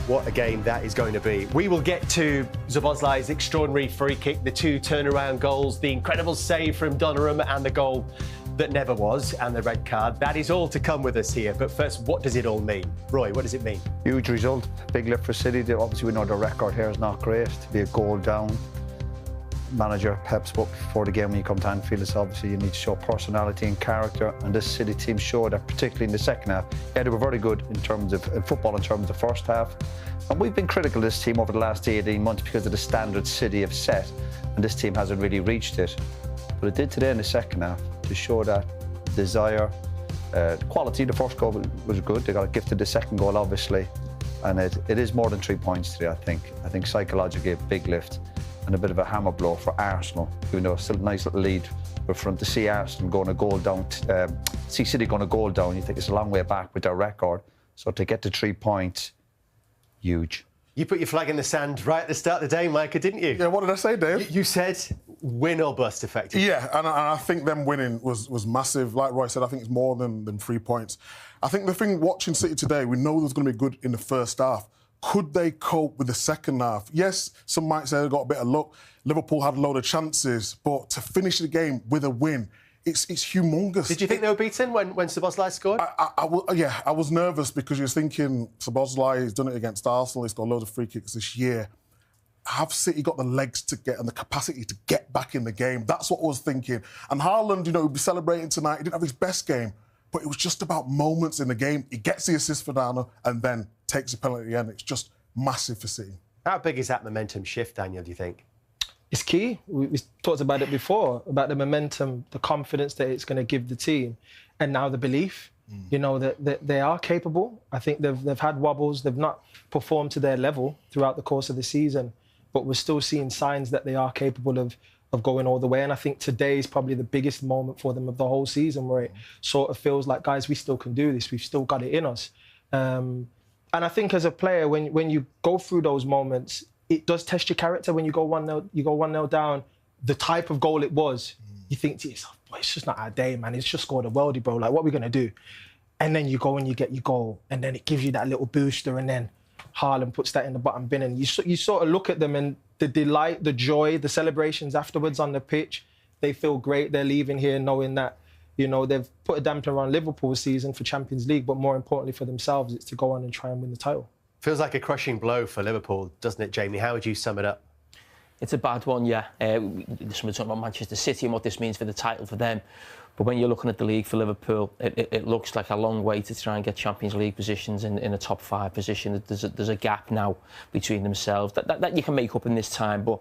What a game that is going to be. We will get to Szoboszlai's extraordinary free kick, the 2 turnaround goals, the incredible save from Donnarumma and the goal that never was, and the red card. That is all to come with us here. But first, what does it all mean? Roy, what does it mean? Huge result. Big lift for City. Obviously, we know the record here is not great. To be a goal down, manager Pep spoke before the game when you come to Anfield, it's obviously you need to show personality and character, and this City team showed that, particularly in the second half. Yeah, they were very good in terms of football, in terms of the first half, and we've been critical of this team over the last 18 months because of the standard City have set, and this team hasn't really reached it. But it did today in the second half to show that desire, quality. The first goal was good. They got gifted the second goal, obviously, and it is more than 3 points today. I think psychologically a big lift and a bit of a hammer blow for Arsenal, even though it's still a nice little lead. But for them to see Arsenal going a goal down, see City going a goal down, you think it's a long way back with their record. So to get to 3 points, huge. You put your flag in the sand right at the start of the day, Micah, didn't you? Yeah, what did I say, Dave? You said win or bust, effectively. Yeah, and I think them winning was massive. Like Roy said, I think it's more than 3 points. I think the thing watching City today, we know there's going to be good in the first half. Could they cope with the second half? Yes, some might say they got a bit of luck. Liverpool had a load of chances, but to finish the game with a win, it's humongous. Did you think they were beaten when Szoboszlai scored? I was nervous because you was thinking Szoboszlai has done it against Arsenal. He's got loads of free kicks this year. Have City got the legs to get and the capacity to get back in the game? That's what I was thinking. And Haaland, he'll be celebrating tonight. He didn't have his best game, but it was just about moments in the game. He gets the assist for Dana and then takes a penalty at the end. It's just massive for City. How big is that momentum shift, Daniel, do you think? It's key. We talked about it before, about the momentum, the confidence that it's going to give the team, and now the belief, that they are capable. I think they've had wobbles. They've not performed to their level throughout the course of the season, but we're still seeing signs that they are capable of going all the way. And I think today is probably the biggest moment for them of the whole season, where it sort of feels like, guys, we still can do this. We've still got it in us. And I think as a player, when you go through those moments, it does test your character. When you go 1-0 down, the type of goal it was, you think to yourself, boy, it's just not our day, man. It's just scored a worldie, bro. Like, what are we going to do? And then you go and you get your goal, and then it gives you that little booster, and then Haaland puts that in the bottom bin, and you sort of look at them, and the delight, the joy, the celebrations afterwards on the pitch, they feel great. They're leaving here knowing that, they've put a dampener on Liverpool's season for Champions League, but more importantly for themselves, it's to go on and try and win the title. Feels like a crushing blow for Liverpool, doesn't it, Jamie? How would you sum it up? It's a bad one, yeah. We're talking about Manchester City and what this means for the title for them. But when you're looking at the league for Liverpool, it looks like a long way to try and get Champions League positions in a top 5 position. There's a gap now between themselves that you can make up in this time. But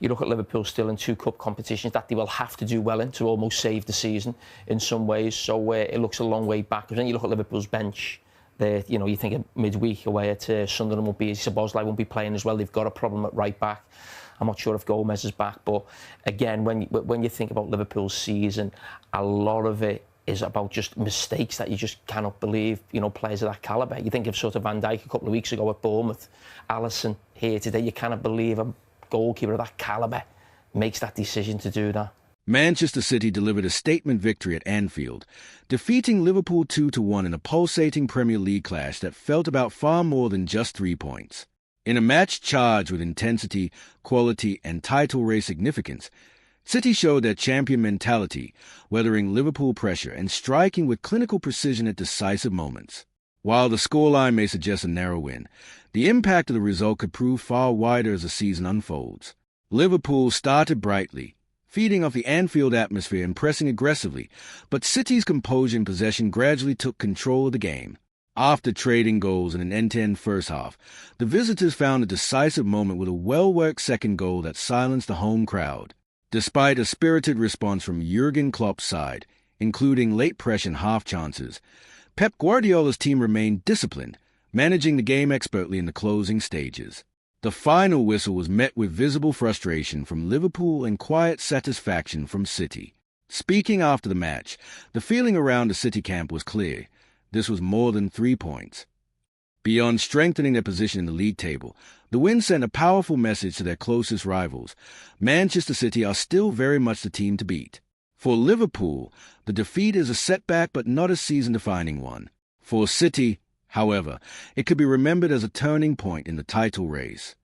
you look at Liverpool still in 2 cup competitions that they will have to do well in to almost save the season in some ways. So it looks a long way back. And then you look at Liverpool's bench. You think of midweek away at Sunderland won't be, Szoboszlai won't be playing as well. They've got a problem at right back. I'm not sure if Gomez is back, but again, when you think about Liverpool's season, a lot of it is about just mistakes that you just cannot believe. Players of that calibre. You think of sort of Van Dijk a couple of weeks ago at Bournemouth, Alisson here today. You cannot believe a goalkeeper of that calibre makes that decision to do that. Manchester City delivered a statement victory at Anfield, defeating Liverpool 2-1 in a pulsating Premier League clash that felt about far more than just 3 points. In a match charged with intensity, quality, and title race significance, City showed their champion mentality, weathering Liverpool pressure and striking with clinical precision at decisive moments. While the scoreline may suggest a narrow win, the impact of the result could prove far wider as the season unfolds. Liverpool started brightly, feeding off the Anfield atmosphere and pressing aggressively, but City's composure and possession gradually took control of the game. After trading goals in an end-to-end first half, the visitors found a decisive moment with a well-worked second goal that silenced the home crowd. Despite a spirited response from Jurgen Klopp's side, including late pressure and half chances, Pep Guardiola's team remained disciplined, managing the game expertly in the closing stages. The final whistle was met with visible frustration from Liverpool and quiet satisfaction from City. Speaking after the match, the feeling around the City camp was clear. This was more than 3 points. Beyond strengthening their position in the league table, the win sent a powerful message to their closest rivals. Manchester City are still very much the team to beat. For Liverpool, the defeat is a setback but not a season-defining one. For City, However, it could be remembered as a turning point in the title race.